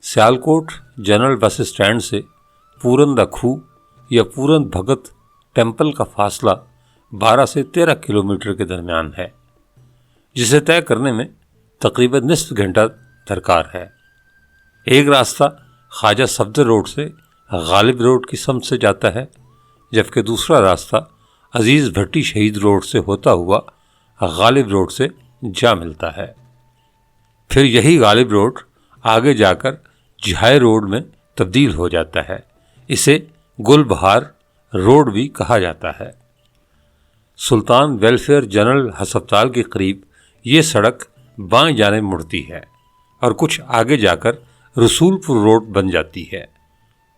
Sialkot general bus stand से पूरन the खूह या पूरन भगत टेम्पल का फासला 12 से 13 किलोमीटर के दरमियान है, जिसे तय करने में तकरीबन निस्फ घंटा दरकार है। एक रास्ता ख्वाजा सफदर रोड से गालिब रोड की समत से जाता है, जबकि दूसरा रास्ता अजीज़ भट्टी शहीद रोड से होता हुआ गालिब रोड से जा मिलता है। फिर यही गालिब रोड आगे जाकर जिहाई रोड में तब्दील हो जाता है। इसे गुलबहार रोड भी कहा जाता है। सुल्तान वेलफेयर जनरल अस्पताल के करीब ये सड़क बाएं जाने मुड़ती है और कुछ आगे जाकर रसूलपुर रोड बन जाती है।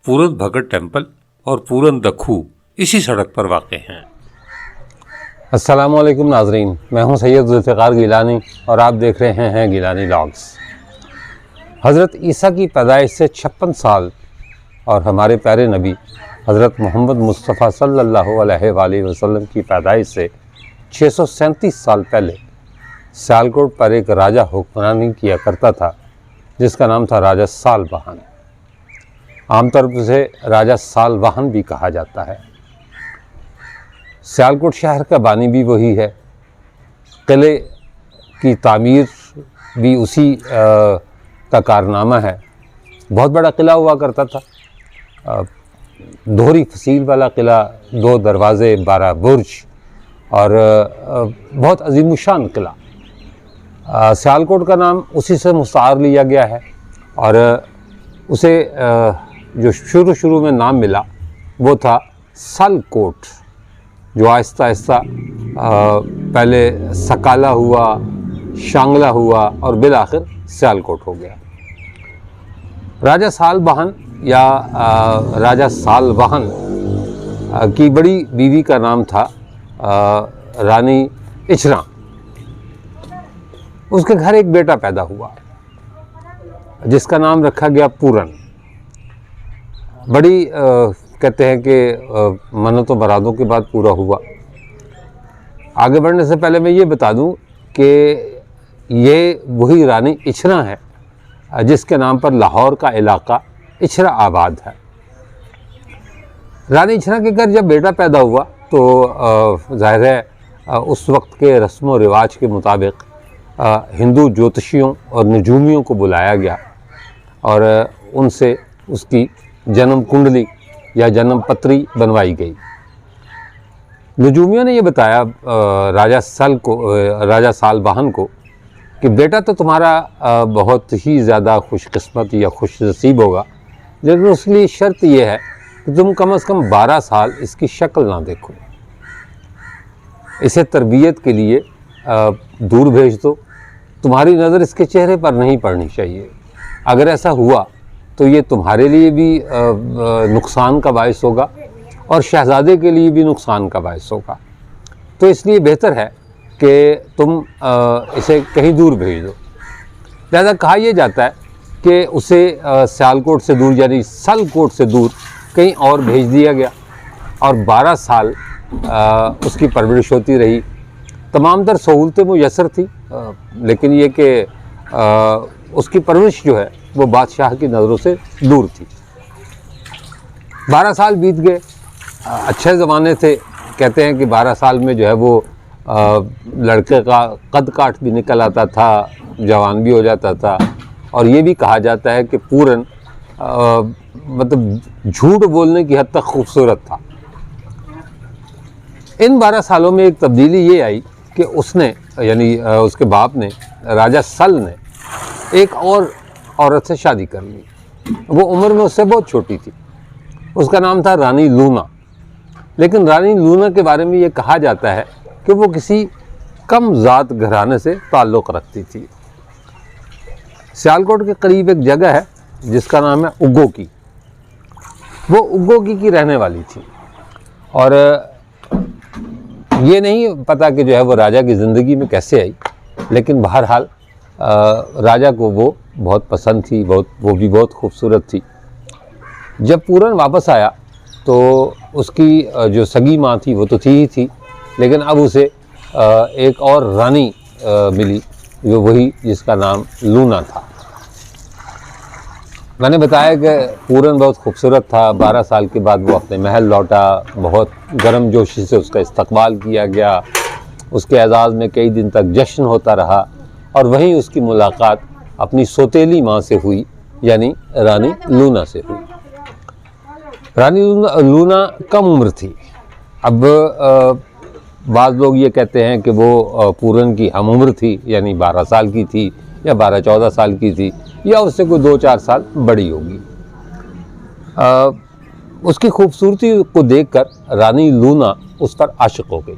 पूरन भगत टेम्पल और पूरन द खूह इसी सड़क पर वाक़ हैं। अस्सलामु अलैकुम नाज़रीन, मैं हूं सैयद ज़ुल्फ़िकार गिलानी और आप देख रहे हैं गिलानी व्लॉग्स। हज़रत ईसा की पैदाइश से 56 साल और हमारे प्यारे नबी हज़रत मोहम्मद मुस्तफ़ा सल्लल्लाहु अलैहि वसल्लम की पैदाइश से 637 साल पहले सियालकोट पर एक राजा हुक्मरानी किया करता था, जिसका नाम था राजा सालवाहन। आमतौर पर उसे राजा सालवाहन भी कहा जाता है। सियालकोट शहर का बानी भी वही है। किले की तामीर भी उसी का कारनामा है। बहुत बड़ा किला हुआ करता था, दोहरी फसील वाला किला, 2 दरवाज़े, 12 बुर्ज और बहुत अजीमुशान किला। सियालकोट का नाम उसी से मुस्तार लिया गया है और उसे जो शुरू में नाम मिला वो था सलकोट, जो आहिस्ता आहिस्ता पहले सकाला हुआ, शांगला हुआ और बिलाखिर सियालकोट हो गया। राजा सालवाहन या राजा सालवाहन की बड़ी बीवी का नाम था रानी इचरा। उसके घर एक बेटा पैदा हुआ जिसका नाम रखा गया पूरन। बड़ी कहते हैं कि मन्नतों मुरादों के बाद पूरा हुआ। आगे बढ़ने से पहले मैं ये बता दूं कि ये वही रानी इचरा है जिसके नाम पर लाहौर का इलाका इचरा आबाद है। रानी इचरा के घर जब बेटा पैदा हुआ तो ज़ाहिर है उस वक्त के रस्म व रिवाज के मुताबिक हिंदू ज्योतिषियों और नजूमियों को बुलाया गया और उनसे उसकी जन्म कुंडली या जन्म पत्री बनवाई गई। नजूमियों ने ये बताया राजा सालवाहन को कि बेटा तो तुम्हारा बहुत ही ज़्यादा खुशकिस्मत या खुश नसीब होगा, लेकिन उसके लिए शर्त यह है कि तुम कम से कम 12 साल इसकी शक्ल ना देखो। इसे तरबियत के लिए दूर भेज दो। तुम्हारी नज़र इसके चेहरे पर नहीं पड़नी चाहिए। अगर ऐसा हुआ तो ये तुम्हारे लिए भी नुकसान का बायस होगा और शहज़ादे के लिए भी नुकसान का बायस होगा। तो इसलिए बेहतर है कि तुम इसे कहीं दूर भेज दो। लिहाजा कहा यह जाता है कि उसे सियालकोट से दूर यानी सलकोट से दूर कहीं और भेज दिया गया और 12 साल उसकी परवरिश होती रही। तमाम तर सहूलतें मुयस्सर थी, लेकिन ये कि उसकी परवरिश जो है वो बादशाह की नज़रों से दूर थी। 12 साल बीत गए। अच्छे ज़माने थे। कहते हैं कि 12 साल में जो है वो लड़के का कद काठ भी निकल आता था, जवान भी हो जाता था। और ये भी कहा जाता है कि पूरन मतलब झूठ बोलने की हद तक खूबसूरत था। इन 12 सालों में एक तब्दीली ये आई कि उसने यानी उसके बाप ने, राजा सल ने, एक और औरत से शादी कर ली। वो उम्र में उससे बहुत छोटी थी। उसका नाम था रानी लूना। लेकिन रानी लूना के बारे में ये कहा जाता है कि वो किसी कम ज़ात घराने से ताल्लुक़ रखती थी। सियालकोट के करीब एक जगह है जिसका नाम है उग्गोकी। वो उग्गोकी की रहने वाली थी और ये नहीं पता कि जो है वो राजा की ज़िंदगी में कैसे आई, लेकिन बहरहाल राजा को वो बहुत पसंद थी, वो भी बहुत खूबसूरत थी। जब पूरन वापस आया तो उसकी जो सगी माँ थी वो तो थी ही थी, लेकिन अब उसे एक और रानी मिली, जो वही जिसका नाम लूना था। मैंने बताया कि पूरन बहुत खूबसूरत था। 12 साल के बाद वो अपने महल लौटा, बहुत गर्म जोशी से उसका इस्तकबाल किया गया, उसके एजाज़ में कई दिन तक जश्न होता रहा और वहीं उसकी मुलाकात अपनी सौतेली माँ से हुई, यानी रानी लूना से हुई। रानी लूना कम उम्र थी। अब बाज़ लोग ये कहते हैं कि वो पूरन की हम उम्र थी, यानी 12 साल की थी या 12-14 साल की थी, या उससे कोई 2-4 साल बड़ी होगी। उसकी खूबसूरती को देखकर रानी लूना उस पर आशिक हो गई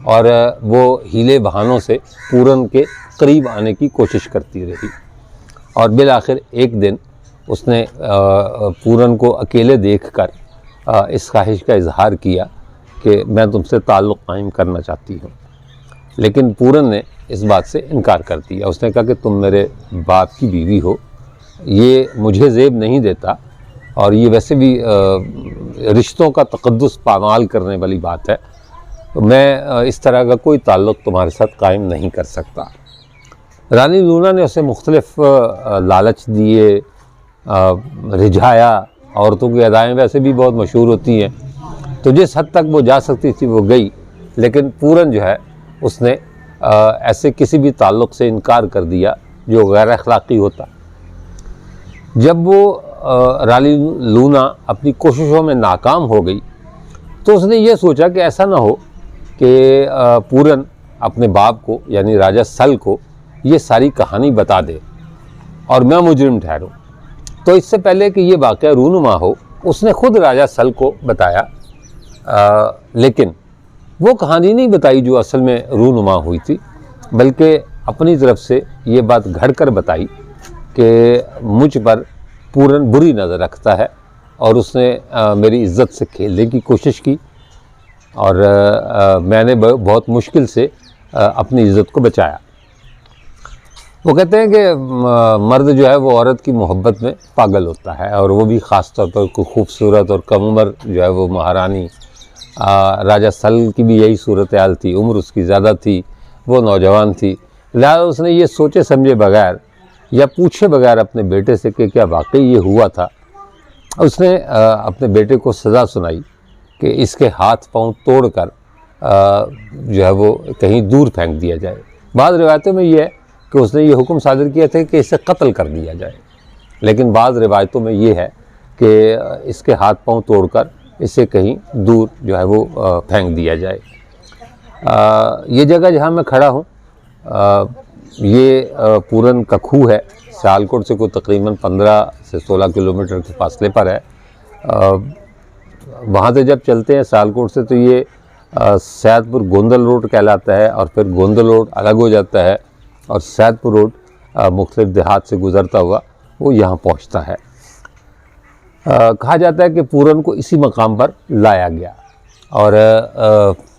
और वो हीले बहानों से पूरन के करीब आने की कोशिश करती रही और बिलाखिर एक दिन उसने पूरन को अकेले देखकर इस ख्वाहिश का इजहार किया कि मैं तुमसे ताल्लुक़ कायम करना चाहती हूँ। लेकिन पूरन ने इस बात से इनकार कर दिया। उसने कहा कि तुम मेरे बाप की बीवी हो, ये मुझे ज़ेब नहीं देता और ये वैसे भी रिश्तों का तक़द्दुस पामाल करने वाली बात है, तो मैं इस तरह का कोई ताल्लुक़ तुम्हारे साथ कायम नहीं कर सकता। रानी लूना ने उसे मुख्तलिफ़ लालच दिए, रिझाया। औरतों की अदाएँ वैसे भी बहुत मशहूर होती हैं, तो जिस हद तक वो जा सकती थी वो गई, लेकिन पूरन जो है उसने ऐसे किसी भी ताल्लुक़ से इनकार कर दिया जो गैर अखलाक़ी होता। जब वो रानी लूना अपनी कोशिशों में नाकाम हो गई तो उसने ये सोचा कि ऐसा ना हो कि पूरन अपने बाप को यानी राजा सल को ये सारी कहानी बता दे और मैं मुजरिम ठहरूं। तो इससे पहले कि ये वाक़या रूनुमा हो, उसने ख़ुद राजा सल को बताया, लेकिन वो कहानी नहीं बताई जो असल में रूनुमा हुई थी, बल्कि अपनी तरफ से ये बात घड़ कर बताई कि मुझ पर पूरन बुरी नज़र रखता है और उसने मेरी इज़्ज़त से खेलने की कोशिश की और मैंने बहुत मुश्किल से अपनी इज़्ज़त को बचाया। वो कहते हैं कि मर्द जो है वो औरत की मोहब्बत में पागल होता है और वो भी ख़ास तौर पर कोई खूबसूरत और कम उम्र जो है वो महारानी, राजा सल की भी यही सूरत हाल थी। उम्र उसकी ज़्यादा थी, वो नौजवान थी, लिहाजा उसने ये सोचे समझे बगैर या पूछे बगैर अपने बेटे से कि क्या वाकई ये हुआ था, उसने अपने बेटे को सज़ा सुनाई कि इसके हाथ पांव तोड़कर जो है वो कहीं दूर फेंक दिया जाए। बाद रिवायतों में ये है कि उसने ये हुक्म सादर किया था कि इसे कत्ल कर दिया जाए, लेकिन बाद रिवायतों में ये है कि इसके हाथ पांव तोड़कर इसे कहीं दूर जो है वो फेंक दिया जाए। ये जगह जहाँ मैं खड़ा हूँ ये पूरन का खूह है। सियालकोट से कोई तकरीबन 15 से 16 किलोमीटर के फासले पर है। वहाँ से जब चलते हैं सियालकोट से तो ये सैदपुर गोंदल रोड कहलाता है और फिर गोंदल रोड अलग हो जाता है और सैदपुर रोड मुख्तलिफ देहात से गुज़रता हुआ वो यहाँ पहुँचता है। कहा जाता है कि पूरन को इसी मकाम पर लाया गया और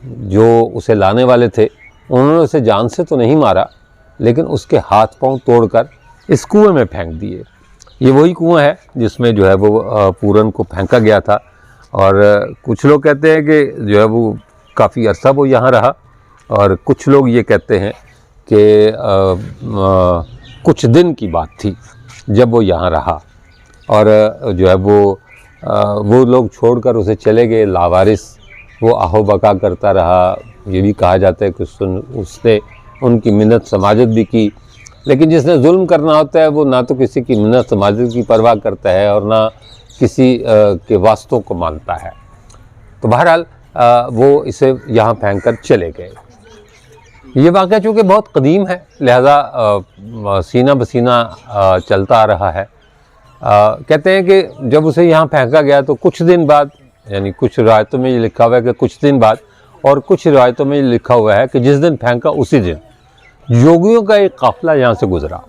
जो उसे लाने वाले थे उन्होंने उसे जान से तो नहीं मारा, लेकिन उसके हाथ पांव तोड़कर इस कुएं में फेंक दिए। ये वही कुआं है जिसमें जो है वो पूरन को फेंका गया था और कुछ लोग कहते हैं कि जो है वो काफ़ी अरसा वो यहाँ रहा और कुछ लोग ये कहते हैं कि कुछ दिन की बात थी जब वो यहाँ रहा और जो है वो लोग छोड़कर उसे चले गए। लावारिस वो आहो बका करता रहा। ये भी कहा जाता है कि उसने उनकी मिन्नत समाजत भी की, लेकिन जिसने जुल्म करना होता है वो ना तो किसी की मिन्नत समाजत की परवाह करता है और ना किसी के वास्तों को मानता है। तो बहरहाल वो इसे यहाँ फेंक कर चले गए। ये वाक़या चूँकि बहुत कदीम है लिहाजा सीना बसीना चलता आ रहा है। कहते हैं कि जब उसे यहाँ फेंका गया तो कुछ दिन बाद, यानी कुछ रिवायतों में ये लिखा हुआ है कि कुछ दिन बाद और कुछ रिवायतों में ये लिखा हुआ है कि जिस दिन फेंका उसी दिन योगियों का एक काफ़िला यहाँ से गुज़रा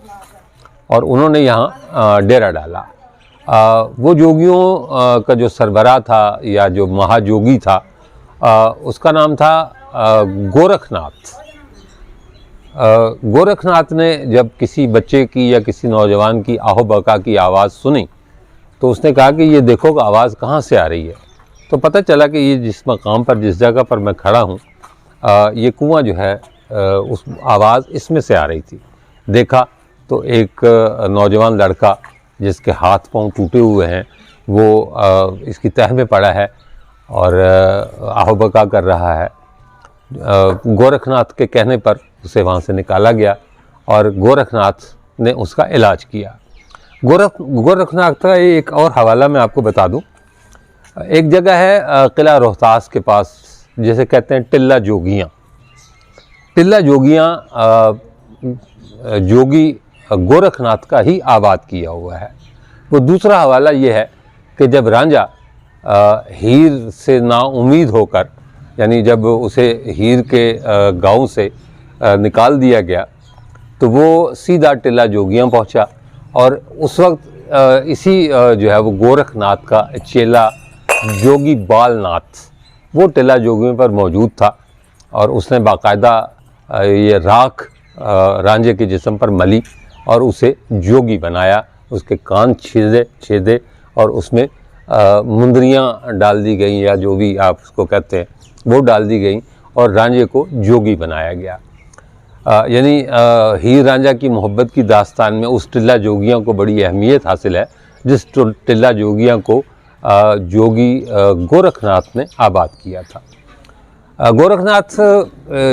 और उन्होंने यहाँ डेरा डाला। वो योगियों का जो सरबराह था या जो महायोगी था उसका नाम था गोरखनाथ। गोरखनाथ ने जब किसी बच्चे की या किसी नौजवान की आहो बका की आवाज़ सुनी तो उसने कहा कि ये देखो कि आवाज़ कहाँ से आ रही है। तो पता चला कि ये जिस मकाम पर जिस जगह पर मैं खड़ा हूँ ये कुआं जो है उस आवाज़ इसमें से आ रही थी। देखा तो एक नौजवान लड़का जिसके हाथ पांव टूटे हुए हैं, वो इसकी तह में पड़ा है और आहो-बका कर रहा है। गोरखनाथ के कहने पर उसे वहाँ से निकाला गया और गोरखनाथ ने उसका इलाज किया। गोरखनाथ का एक और हवाला मैं आपको बता दूं। एक जगह है किला रोहतास के पास, जिसे कहते हैं टिल्ला जोगियाँ। टिल्ला जोगियाँ जोगी गोरखनाथ का ही आबाद किया हुआ है। वो दूसरा हवाला ये है कि जब रांझा हीर से नाउम्मीद होकर, यानी जब उसे हीर के गांव से निकाल दिया गया, तो वो सीधा टिल्ला जोगियाँ पहुंचा और उस वक्त इसी जो है वो गोरखनाथ का चेला जोगी बालनाथ वो टिल्ला जोगियों पर मौजूद था और उसने बाकायदा ये राख रांझे के जिस्म पर मली और उसे जोगी बनाया। उसके कान छेदे और उसमें मुंदरियाँ डाल दी गई, या जो भी आप उसको कहते हैं वो डाल दी गई और रांझे को जोगी बनाया गया। यानी हीर रांझा की मोहब्बत की दास्तान में उस टिल्ला जोगियाँ को बड़ी अहमियत हासिल है, जिस टिल्ला जोगियाँ को जोगी गोरखनाथ ने आबाद किया था। गोरखनाथ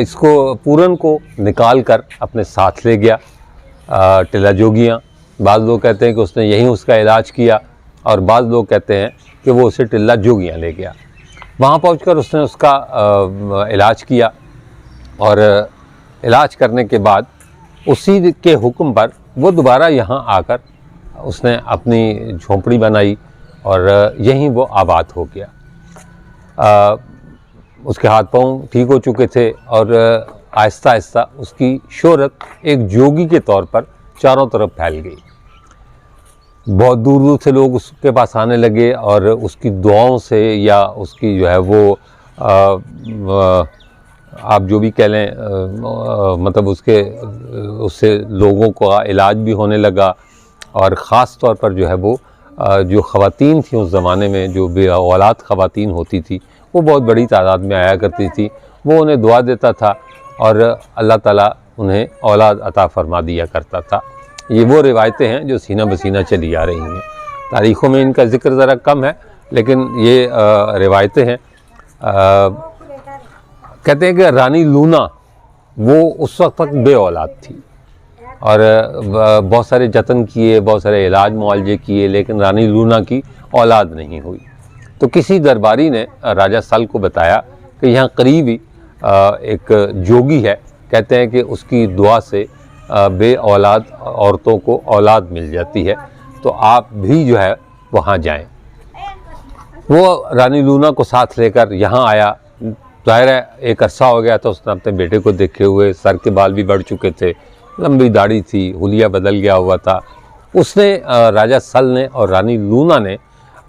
इसको पूरन को निकाल कर अपने साथ ले गया टिल्ला जोगियाँ। बाज़ लोग कहते हैं कि उसने यहीं उसका इलाज किया और बाज़ लोग कहते हैं कि वो उसे टिल्ला जोगियाँ ले गया। वहाँ पहुंचकर उसने उसका इलाज किया और इलाज करने के बाद उसी के हुक्म पर वो दोबारा यहाँ आकर उसने अपनी झोंपड़ी बनाई और यहीं वो आबाद हो गया। उसके हाथ पांव ठीक हो चुके थे और आहिस्ता आहिस्ता उसकी शोहरत एक जोगी के तौर पर चारों तरफ फैल गई। बहुत दूर दूर से लोग उसके पास आने लगे और उसकी दुआओं से, या उसकी जो है वो आप जो भी कह लें, मतलब उससे लोगों का इलाज भी होने लगा। और ख़ास तौर पर जो है वो जो ख़वातीन थी उस ज़माने में, जो बे औलाद ख़वातीन होती थी, वो बहुत बड़ी तादाद में आया करती थी। वो उन्हें दुआ देता था और अल्लाह ताला उन्हें औलाद अता फरमा दिया करता था। ये वो रिवायतें हैं जो सीना बसीना चली आ रही हैं। तारीख़ों में इनका ज़िक्र ज़रा कम है, लेकिन ये रिवायतें हैं। कहते हैं कि रानी लूना वो उस वक्त तक बे औलाद थी और बहुत सारे जतन किए, बहुत सारे इलाज मुआलजे किए, लेकिन रानी लूना की औलाद नहीं हुई। तो किसी दरबारी ने राजा सल को बताया कि यहाँ करीब ही एक जोगी है, कहते हैं कि उसकी दुआ से बे औलाद औरतों को औलाद मिल जाती है, तो आप भी जो है वहाँ जाएं। वो रानी लूना को साथ लेकर यहाँ आया। ज़ाहिर है एक अरसा हो गया था उसने अपने बेटे को देखे हुए, सर के बाल भी बढ़ चुके थे, लंबी दाढ़ी थी, हुलिया बदल गया हुआ था। उसने राजा सल ने और रानी लूना ने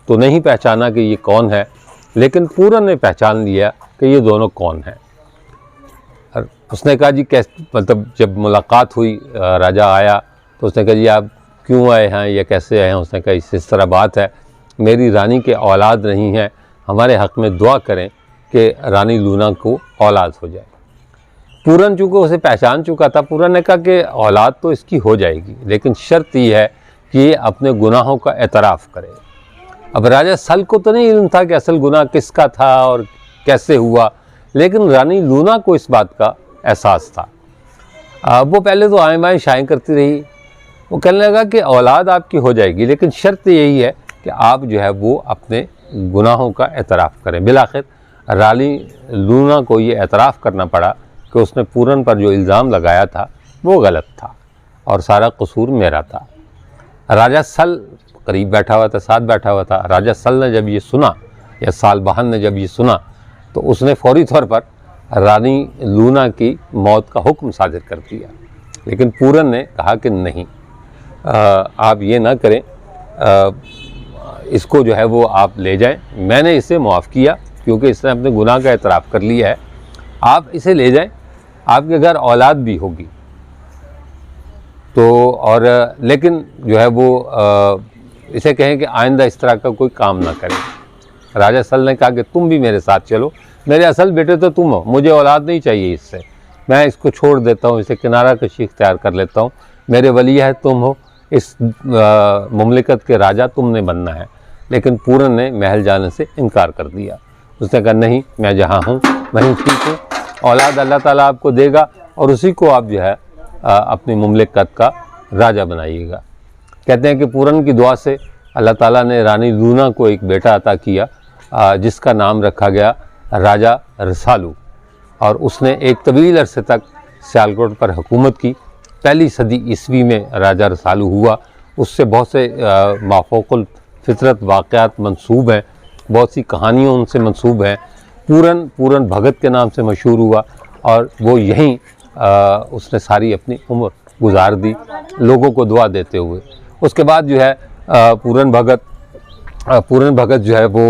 तो नहीं पहचाना कि ये कौन है, लेकिन पूरन ने पहचान लिया कि ये दोनों कौन हैं। उसने कहा जी कैसे, मतलब जब मुलाकात हुई, राजा आया तो उसने कहा जी आप क्यों आए हैं या कैसे आए हैं। उसने कहा इस तरह बात है, मेरी रानी के औलाद नहीं है, हमारे हक़ में दुआ करें कि रानी लूना को औलाद हो जाए। पूरन चूँकि उसे पहचान चुका था, पूरन ने कहा कि औलाद तो इसकी हो जाएगी, लेकिन शर्त ये है कि ये अपने गुनाहों का एतराफ़ करे। अब राजा सल को तो नहीं इल्म था कि असल गुनाह किसका था और कैसे हुआ, लेकिन रानी लूना को इस बात का एहसास था। वो पहले तो आए बाएँ शाएँ करती रही। वो कहने लगा कि औलाद आपकी हो जाएगी, लेकिन शर्त यही है कि आप जो है वो अपने गुनाहों का एतराफ़ करें। बिलाखिर रानी लूना को ये एतराफ़ करना पड़ा कि उसने पूरन पर जो इल्ज़ाम लगाया था वो गलत था और सारा कसूर मेरा था। राजा सल करीब बैठा हुआ था, साथ बैठा हुआ था। राजा सल ने जब ये सुना, या सालबहान ने जब ये सुना, तो उसने फौरी तौर पर रानी लूना की मौत का हुक्म सादिर कर दिया। लेकिन पूरन ने कहा कि नहीं, आप ये ना करें, इसको जो है वो आप ले जाएं। मैंने इसे मुआफ़ किया क्योंकि इसने अपने गुनाह का एतराफ़ कर लिया है। आप इसे ले जाएं, आपके घर औलाद भी होगी। तो और लेकिन जो है वो इसे कहें कि आइंदा इस तरह का कोई काम ना करें। राजा सल ने कहा कि तुम भी मेरे साथ चलो, मेरे असल बेटे तो तुम हो, मुझे औलाद नहीं चाहिए इससे, मैं इसको छोड़ देता हूँ, इसे किनारा कशी इख्तियार कर लेता हूँ। मेरे वली है तुम हो, इस मुमलिकत के राजा तुमने बनना है। लेकिन पूरन ने महल जाने से इनकार कर दिया। उसने कहा नहीं, मैं जहाँ हूँ वहीं ठीक हूँ, औलाद अल्लाह ताला आपको देगा और उसी को आप जो है अपनी मुमलिकत का राजा बनाइएगा। कहते हैं कि पूरन की दुआ से अल्लाह ताला ने रानी लूना को एक बेटा अता किया जिसका नाम रखा गया राजा रसालू, और उसने एक तवील अरसे तक सियालकोट पर हुकूमत की। पहली सदी ईस्वी में राजा रसालू हुआ। उससे बहुत से माफोकुल फितरत वाक़यात मंसूब हैं, बहुत सी कहानियाँ उनसे मंसूब हैं। पूरन भगत के नाम से मशहूर हुआ और वो यहीं उसने सारी अपनी उम्र गुजार दी लोगों को दुआ देते हुए। उसके बाद जो है पूरन भगत जो है वो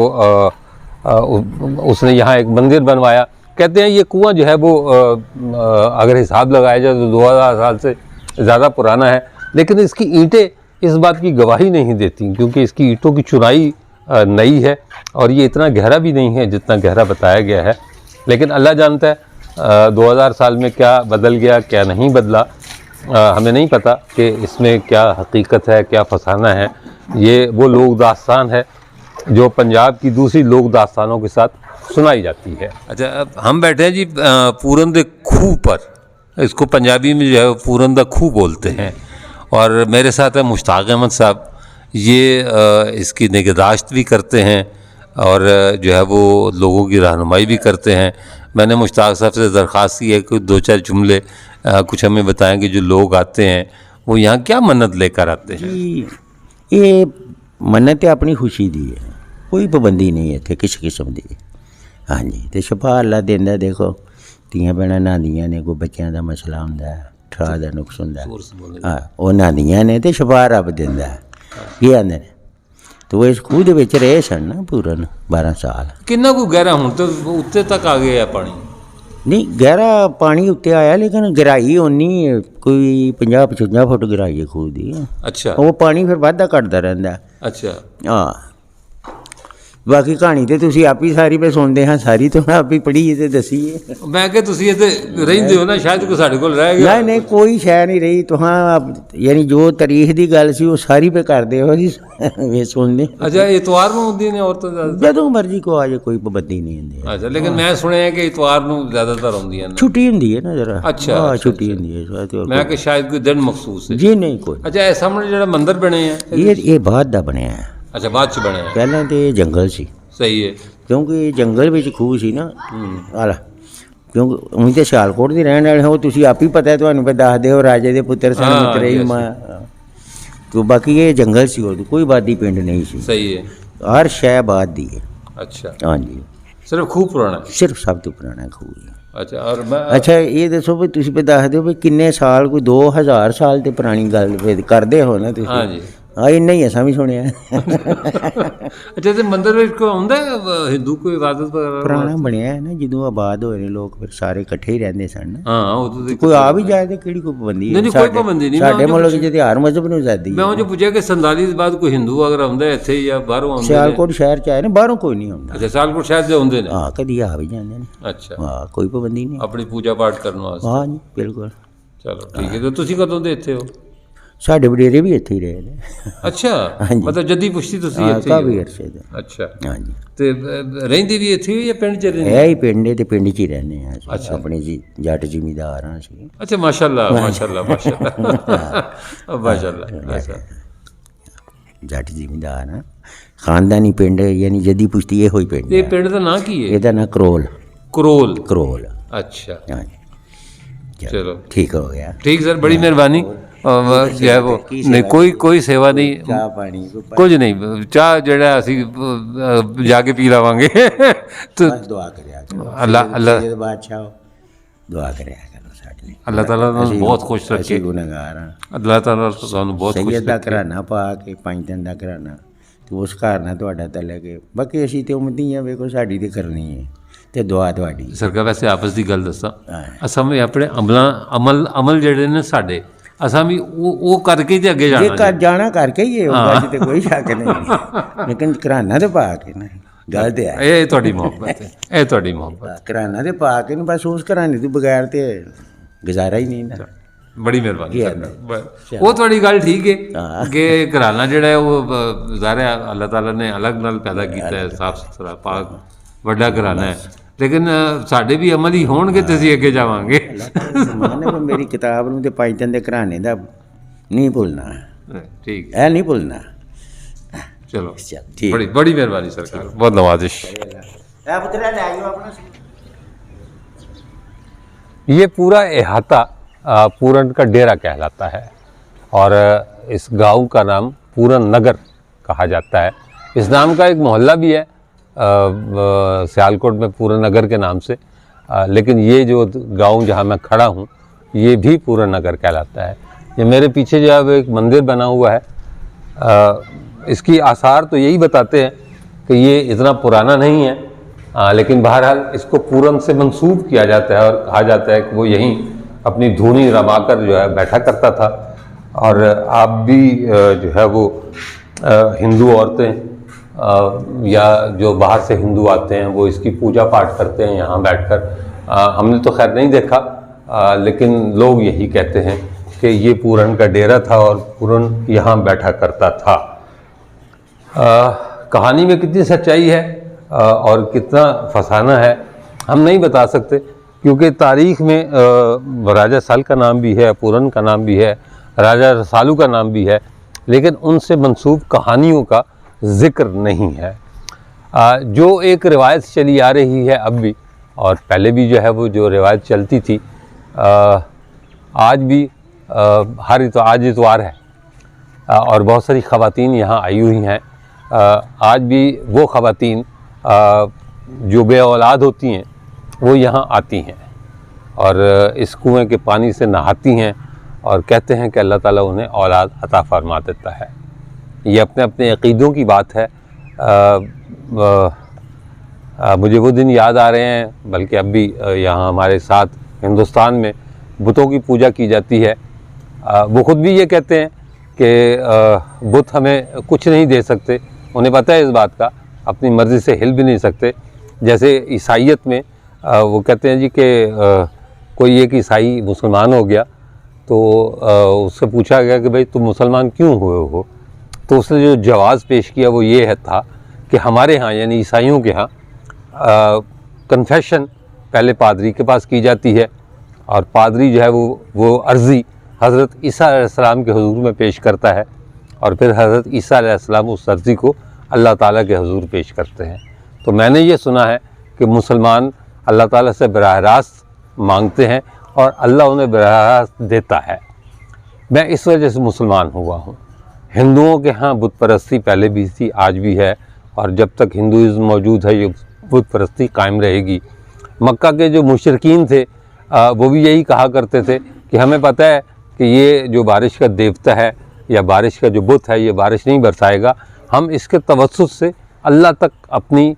उसने यहाँ एक मंदिर बनवाया। कहते हैं ये कुआं जो है वो अगर हिसाब लगाया जाए तो 2000 साल से ज़्यादा पुराना है, लेकिन इसकी ईंटें इस बात की गवाही नहीं देती क्योंकि इसकी ईंटों की चुनाई नई है और ये इतना गहरा भी नहीं है जितना गहरा बताया गया है। लेकिन अल्लाह जानता है 2000 साल में क्या बदल गया क्या नहीं बदला, हमें नहीं पता कि इसमें क्या हकीकत है क्या फसाना है। ये वो लोक दास्तान है जो पंजाब की दूसरी लोक दास्तानों के साथ सुनाई जाती है। अच्छा, अब हम बैठे हैं जी पूरन द खूह पर, इसको पंजाबी में जो है पूरन द खूह बोलते हैं, और मेरे साथ है मुश्ताक अहमद साहब। ये इसकी निगहदाश्त भी करते हैं और जो है वो लोगों की रहनुमाई भी करते हैं। मैंने मुश्ताक साहब से दरख्वास्त की है कि 2-4 जुमले कुछ हमें बताएं कि जो लोग आते हैं वो यहाँ क्या मन्नत लेकर आते हैं। जी, ये मन्नत अपनी खुशी दी है, कोई पाबंदी नहीं है इत्थे किसी किस्म की। हाँ जी, तो शफा अल्लाह देंदा। देखो धीआं भैणां नहांदियां ने, कोई बच्चों का मसला हुंदा है, ठा दा नुक्स हुंदा है, हाँ वो नहांदियां ने ते शफा रब देंदा है। ये आंदे ने तो इस खूह दे विच रहे सन ना पूरन 12 साल। किन्ना को गहरा हुण तो उत्ते तक आ गया है पानी? नहीं, गहरा पानी उत्ते आया लेकिन गहराई उन्नी कोई 50-55 फुट गहराई है खूह दी। अच्छा, वो पानी फिर वाधा घटदा रहिंदा। अच्छा, हाँ, बाकी कहानी तो तुसीं आप ही सारी पे सुनते हैं, सारी तो आप ही पढ़ी तो दसीए। मैं कि तुसीं इत्थे रहिंदे हो ना, शायद कोई साडे कोल रह गया। नहीं कोई शै नहीं रही। तो हाँ, यानी जो तारीख की गल सी वो सारी पे करते हो जी वे सुनने। अच्छा, इतवार ਨੂੰ ਹੁੰਦੀਆਂ ਨੇ ਔਰਤਾਂ ਜ਼ਿਆਦਾ? ਜਦੋਂ ਮਰਜ਼ੀ ਕੋ ਆ ਜਾਏ, ਕੋਈ ਪਾਬੰਦੀ ਨਹੀਂ ਹੁੰਦੀ। ਅੱਛਾ, ਲੇਕਿਨ ਮੈਂ ਸੁਣਿਆ ਕਿ ਇਤਵਾਰ ਨੂੰ ਜ਼ਿਆਦਾਤਰ ਹੁੰਦੀਆਂ ਨੇ। ਛੁੱਟੀ ਹੁੰਦੀ ਹੈ ਨਾ ਜਰਾ। ਅੱਛਾ, ਹਾਂ, ਅੱਛਾ, ਛੁੱਟੀ ਹੁੰਦੀ ਹੈ ਇਸ ਵਾਰ। ਮੈਂ ਕਿ ਸ਼ਾਇਦ ਕੋਈ ਦਿਨ ਮਖਸੂਸ ਹੈ। ਜੀ ਨਹੀਂ ਕੋਈ। ਅੱਛਾ, ਇਹ ਸਾਹਮਣੇ ਜਿਹੜਾ ਮੰਦਿਰ ਬਣੇ ਆ ਇਹ ਬਾਅਦ ਦਾ ਬਣਿਆ ਹੈ। ਅੱਛਾ, ਬਾਅਦ ਚ ਬਣਿਆ। ਪਹਿਲਾਂ ਤੇ ਜੰਗਲ ਸੀ। ਸਹੀ ਹੈ। ਕਿਉਂਕਿ ਜੰਗਲ ਵਿੱਚ ਖੂਹ ਸੀ ਨਾ। ਹਾਲਾ ਕਿਉਂਕਿ ਉਹੀ ਤੇ ਸਿਆਲਕੋਟ ਦੇ ਰਹਿਣ ਵਾਲੇ ਹੋ, ਤੁਸੀਂ ਆਪ ਹੀ ਪਤਾ ਤੁਹਾਨੂੰ ਪਤਾ ਦੱਸਦੇ ਹੋ ਰਾਜੇ ਦੇ ਪੁੱਤਰ ਸਨ ਮਿੱਤਰਈ ਮਾਂ। तो बाकी ये जंगल सी और कोई बादी पिंड नहीं सी। सही है। हर शय बाद दी है। अच्छा, हाँ जी, सिर्फ खूह पुराना है? सिर्फ सब तो पुराना खूह है। अच्छा, और मैं अच्छा ये दसो भी तुम दस दो भी किन्ने साल, कोई 2000 साल तो पुरानी गल करते हो ना तुम? हाँ जी, हाँ इन्ना ही असा भी सुनिया। अच्छा, तो मंदिर में को आंदा हिंदू कोई इबादत वगैरह? पुराना बनया है ना, जो आबाद होए ने लोग फिर सारे इकट्ठे ही रहंदे सन। हाँ, वो तो कोई आ भी जाए तो केड़ी कोई पाबंदी है? नहीं, कोई पाबंदी नहीं। साडे मुल्क च ते हर मजहब नूं आजादी है। मैं वो जो पूछा कि 47 के बाद कोई हिंदू अगर आंदा है इत्थे या बाहरों आंदे? सियालकोट शहर च आए ना, बाहरों कोई नहीं आंदा। अच्छा, सियालकोट शहर से आंदे ने? हाँ, कदी आ भी जांदे ने। अच्छा, हाँ, कोई पाबंदी नहीं। अपनी पूजा पाठ करने वास्ते? हाँ जी, बिल्कुल। चलो ठीक है। तो तुसी कदों दे इत्थे हो? साढ़े वडेरे भी इत्थे ही रहे ने। अच्छा, हाँ जी। मतलब जद्दी पुश्ती तुसी हाँ, इत्थे ही हो? काफी अरसे दे। अच्छा, हाँ जी, ते रहिंदे भी इत्थे हो या पिंड च रहिंदे? है ही पिंड है ते पिंड च ही रहने हैं असीं। अच्छा। अपने जी जट जिमीदार हाँ असीं। अच्छा, माशाल्लाह माशाल्लाह माशाल्लाह माशाल्लाह। अच्छा, जट जिमीदार हाँ, खानदानी पिंड यानी जद्दी पुश्ती ये होई पिंड ये है। पिंड दा नाम की है? ਇਹਦਾ ਨਾਂ ਕਰੋਲ। करोल। ਕਰੋਲ। अच्छा, हाँ जी, चलो ठीक हो गया। ठीक सर, बड़ी मेहरबानी। और जो है वो नहीं कोई सेवा नहीं, चाह पानी कुछ नहीं, चाह जड़ा असी जाके पी लावांगे। तो बस दुआ करिया करो। अल्लाह अल्लाह सैयद बादशाह दुआ करिया करो साडे लिए। अल्लाह ताला तुहानू बहुत खुश रखे। ਅਸੀਂ ਗੁਨਾਹਗਾਰ ਹਾਂ। अल्लाह ताला तुहानू बहुत खुश ਸੈਯਦ ਦਾ रखे। ਘਰਾਣਾ ਪਾ ਕੇ 5 ਦਿਨ ਦਾ ਘਰਾਣਾ ਤੇ ਉਸ ਘਰ ਨਾਲ ਤੁਹਾਡਾ ਤਲਕ ਹੈ। ਬਾਕੀ ਅਸੀਂ ਤੇ ਉਮਦੀ ਆ, ਵੇਖੋ ਸਾਡੀ ਤੇ ਕਰਨੀ ਹੈ ਤੇ ਦੁਆ ਤੁਹਾਡੀ। सरकार वैसे आपस की गल दसा, ਹਾਂ, असां भी अपने अमल ਜਿਹੜੇ ਨੇ ਸਾਡੇ, असां भी वो करके ही अगे ਜੇ जाना। ਘਰ ਜਾਣਾ ਕਰਕੇ ਹੀ ਹੋਊਗਾ ਜੀ, ਤੇ ਕੋਈ ਸ਼ੱਕ ਨਹੀਂ। ਲੇਕਿਨ ਘਰਾਣਾ ਤੇ ਪਾ ਕੇ ਨਾ ਗੱਲ ਤੇ ਹੈ। ਇਹ ਤੁਹਾਡੀ ਮੁਹੱਬਤ ਹੈ, ਇਹ ਤੁਹਾਡੀ ਮੁਹੱਬਤ। ਘਰਾਣਾ ਤੇ ਪਾ ਕੇ ਨਾ, ਬਸ ਉਸ ਘਰਾਣੇ ਤੋਂ ਬਗੈਰ ਤੇ ਗੁਜ਼ਾਰਾ ਹੀ ਨਹੀਂ ਨਾ। बड़ी मेहरबानी जी, सरकार। वो थोड़ी गल ठीक है हाँ। कि घराना जिहड़ा है वो ज़ाहिर है अल्लाह ताला ने अलग नाल पैदा किया है, साफ सुथरा पाक ਵੱਡਾ घराना है, लेकिन साढ़े भी अमल ही होणगे ते असीं अगे जावांगे। माने वो मेरी किताब ਨੂੰ ਤੇ ਪਾਈਥਨ ਦੇ ਘਰਾਣੇ ਦਾ ਨਹੀਂ ਭੁੱਲਣਾ, ठीक है, ਇਹ ਨਹੀਂ ਭੁੱਲਣਾ। चलो चल, ठीक। बड़ी बड़ी मेहरबानी सरकार, बहुत नवाजिश। ਇਹ ਪੁੱਤਰਾ ਲੈ ਆਇਓ ਆਪਣਾ। ये पूरा अहाता पूरन का डेरा कहलाता है और इस गांव का नाम पूरन नगर कहा जाता है। इस नाम का एक मोहल्ला भी है सियालकोट में पूरन नगर के नाम से, लेकिन ये जो गांव जहां मैं खड़ा हूं ये भी पूरन नगर कहलाता है। ये मेरे पीछे जो है वो एक मंदिर बना हुआ है, इसकी आसार तो यही बताते हैं कि ये इतना पुराना नहीं है, लेकिन बहरहाल इसको पूरन से मंसूब किया जाता है और कहा जाता है कि वो यहीं अपनी धूनी रमाकर जो है बैठा करता था। और आप भी जो है वो हिंदू औरतें या जो बाहर से हिंदू आते हैं वो इसकी पूजा पाठ करते हैं यहाँ बैठकर। हमने तो खैर नहीं देखा, लेकिन लोग यही कहते हैं कि ये पूरन का डेरा था और पूरन यहाँ बैठा करता था। कहानी में कितनी सच्चाई है और कितना फसाना है हम नहीं बता सकते, क्योंकि तारीख़ में राजा सल का नाम भी है, पूरन का नाम भी है, राजा रसालू का नाम भी है, लेकिन उनसे मंसूब कहानियों का ज़िक्र नहीं है। जो एक रिवायत चली आ रही है अब भी, और पहले भी जो है वो जो रिवायत चलती थी, आज भी आज इतवार है और बहुत सारी ख़वातीन यहाँ आई हुई हैं। आज भी वो ख़वातीन जो बे औलाद होती हैं वो यहाँ आती हैं और इस कुएं के पानी से नहाती हैं और कहते हैं कि अल्लाह ताला उन्हें औलाद अता फरमा देता है। ये अपने अपने अक़ीदों की बात है। मुझे वो दिन याद आ रहे हैं, बल्कि अब भी यहाँ हमारे साथ हिंदुस्तान में बुतों की पूजा की जाती है। वो ख़ुद भी ये कहते हैं कि बुत हमें कुछ नहीं दे सकते, उन्हें पता है इस बात का, अपनी मर्ज़ी से हिल भी नहीं सकते। जैसे ईसाइयत में वो कहते हैं जी कि कोई एक ईसाई मुसलमान हो गया तो उससे पूछा गया कि भाई तुम मुसलमान क्यों हुए हो, तो उसने जो जवाज़ पेश किया वो ये है था कि हमारे यहाँ यानी ईसाइयों के यहाँ कन्फेशन पहले पादरी के पास की जाती है और पादरी जो है वो अर्ज़ी हज़रत ईसा अलैहिस्सलाम के हुज़ूर में पेश करता है और फिर हज़रत ईसा अलैहिस्सलाम उस अर्ज़ी को अल्लाह ताला के हुज़ूर पेश करते हैं। तो मैंने ये सुना है कि मुसलमान अल्लाह ताला से बराह रास्त मांगते हैं और अल्लाह उन्हें बराह रास्त देता है। मैं इस वजह से मुसलमान हुआ हूँ। हिंदुओं के यहाँ बुत परस्ती पहले भी थी, आज भी है, और जब तक हिंदुइज़्म मौजूद है ये बुत परस्ती कायम रहेगी। मक्का के जो मुशरिकीन थे वो भी यही कहा करते थे कि हमें पता है कि ये जो बारिश का देवता है या बारिश का जो बुत है ये बारिश नहीं बरसाएगा, हम इसके तवस्सुत से अल्लाह तक अपनी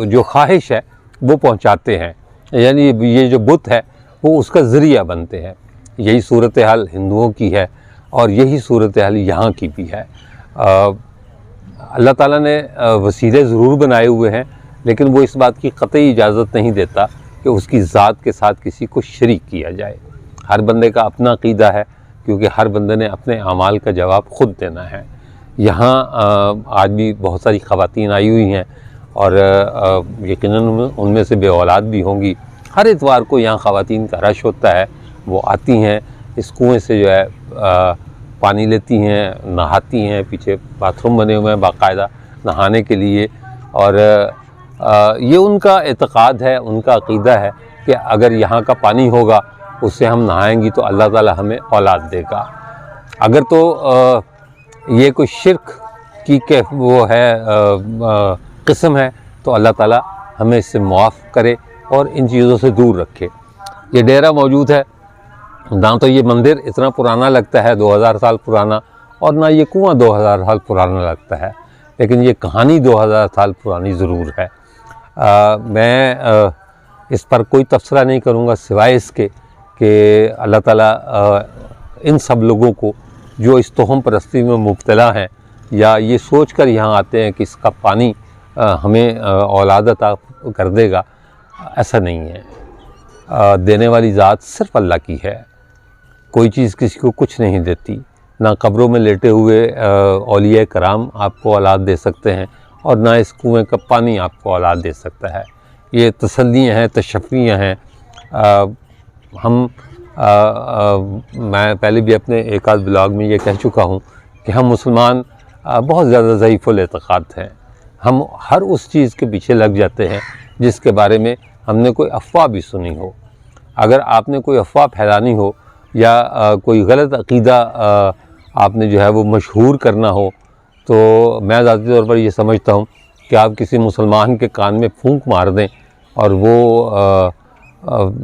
जो ख्वाहिश है वो पहुंचाते हैं, यानी ये जो बुत है वो उसका ज़रिया बनते हैं। यही सूरत हाल हिंदुओं की है और यही सूरत हाल यहाँ की भी है। अल्लाह ताला ने वसीले ज़रूर बनाए हुए हैं, लेकिन वो इस बात की क़तई इजाज़त नहीं देता कि उसकी ज़ात के साथ किसी को शरीक किया जाए। हर बंदे का अपना अक़ीदा है, क्योंकि हर बंदे ने अपने अमाल का जवाब ख़ुद देना है। यहाँ आज भी बहुत सारी ख़वातीन आई हुई हैं और यकीनन उनमें से बे औलाद भी होंगी। हर इतवार को यहाँ ख़वातीन का रश होता है, वो आती हैं, इस कुएँ से जो है पानी लेती हैं, नहाती हैं, पीछे बाथरूम बने हुए हैं बाकायदा नहाने के लिए। और ये उनका एतक़ाद है, उनका अक़ीदा है कि अगर यहाँ का पानी होगा उससे हम नहाएंगी तो अल्लाह ताला हमें औलाद देगा। अगर तो ये कोई शिर्क की के वो है किस्म है तो अल्लाह ताला हमें इससे मुआफ़ करे और इन चीज़ों से दूर रखे। ये डेरा मौजूद है, ना तो ये मंदिर इतना पुराना लगता है 2000 साल पुराना, और ना ये कुआं 2000 साल पुराना लगता है, लेकिन ये कहानी 2000 साल पुरानी ज़रूर है। मैं इस पर कोई तबसरा नहीं करूँगा सिवाय इसके कि अल्लाह ताला इन सब लोगों को जो इस तोहम परस्ती में मुब्तला हैं या ये सोच कर यहाँ आते हैं कि इसका पानी हमें औलाद अता कर देगा, ऐसा नहीं है। देने वाली ज़ात सिर्फ़ अल्लाह की है। कोई चीज़ किसी को कुछ नहीं देती। ना कब्रों में लेटे हुए औलिया कराम आपको औलाद दे सकते हैं, और ना इस कुएं का पानी आपको औलाद दे सकता है। ये तसल्लियाँ हैं, तशफ़ियाँ हैं। मैं पहले भी अपने एक आध ब्लॉग में ये कह चुका हूँ कि हम मुसलमान बहुत ज़्यादा ज़ईफ़ुल एतक़ाद हैं। हम हर उस चीज़ के पीछे लग जाते हैं जिसके बारे में हमने कोई अफ़वाह भी सुनी हो। अगर आपने कोई अफ़वाह फैलानी हो या कोई गलत अक़ीदा आपने जो है वो मशहूर करना हो, तो मैं ज़ाती तौर पर ये समझता हूँ कि आप किसी मुसलमान के कान में फूंक मार दें और वो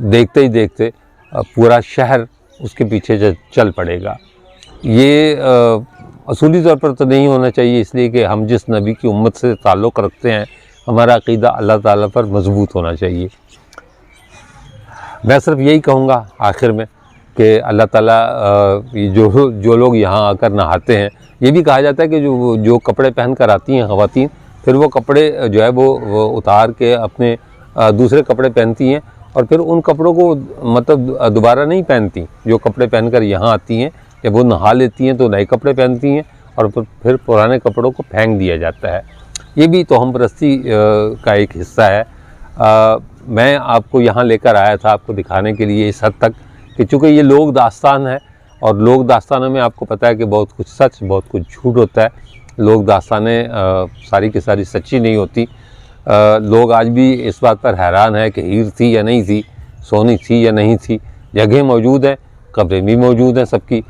देखते ही देखते पूरा शहर उसके पीछे चल पड़ेगा। ये असूली तौर पर तो नहीं होना चाहिए, इसलिए कि हम जिस नबी की उम्मत से ताल्लुक़ रखते हैं, हमारा अक़ीदा अल्लाह ताला पर मज़बूत होना चाहिए। मैं सिर्फ यही कहूँगा आखिर में कि अल्लाह ताला जो लोग यहाँ आकर नहाते हैं, ये भी कहा जाता है कि जो कपड़े पहन कर आती हैं ख़वातीन, फिर वो कपड़े जो है वो उतार के अपने दूसरे कपड़े पहनती हैं और फिर उन कपड़ों को मतलब दोबारा नहीं पहनती। जो कपड़े पहनकर यहाँ आती हैं, जब वो नहा लेती हैं तो नए कपड़े पहनती हैं और फिर पुराने कपड़ों को फेंक दिया जाता है। ये भी तोहम परस्ती का एक हिस्सा है। मैं आपको यहाँ लेकर आया था आपको दिखाने के लिए इस हद तक कि चूँकि ये लोक दास्तान है, और लोक दास्तानों में आपको पता है कि बहुत कुछ सच बहुत कुछ झूठ होता है। लोक दास्तानें सारी की सारी सच्ची नहीं होती। लोग आज भी इस बात पर हैरान है कि हीर थी या नहीं थी, सोनी थी या नहीं थी। जगह मौजूद है, कब्रें भी मौजूद हैं सबकी,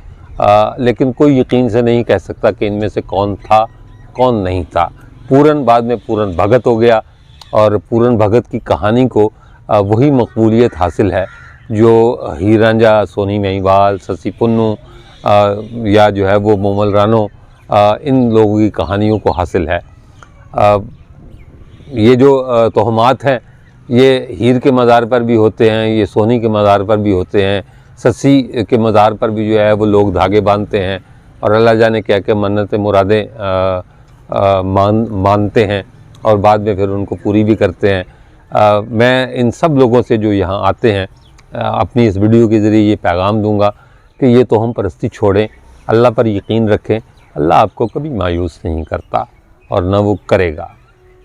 लेकिन कोई यकीन से नहीं कह सकता कि इनमें से कौन था कौन नहीं था। पूरन बाद में पूरन भगत हो गया, और पूरन भगत की कहानी को वही मकबूलियत हासिल है जो हीर रांझा, सोनी महिवाल, ससी पुन्नू या जो है वो मोमल रानो, इन लोगों की कहानियों को हासिल है। ये जो तोहमात हैं ये हीर के मज़ार पर भी होते हैं, ये सोनी के मज़ार पर भी होते हैं, ससी के मज़ार पर भी जो है वो लोग धागे बांधते हैं और अल्लाह जाने क्या क्या मन्नतें मुरादें मानते हैं और बाद में फिर उनको पूरी भी करते हैं। मैं इन सब लोगों से जो यहाँ आते हैं अपनी इस वीडियो के ज़रिए ये पैगाम दूंगा कि ये तोहम परस्ती छोड़ें, अल्लाह पर यकीन रखें। अल्लाह आपको कभी मायूस नहीं करता और न वो करेगा।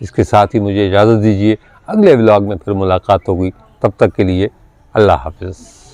इसके साथ ही मुझे इजाज़त दीजिए, अगले व्लॉग में फिर मुलाकात होगी। तब तक के लिए अल्लाह हाफ़िज़।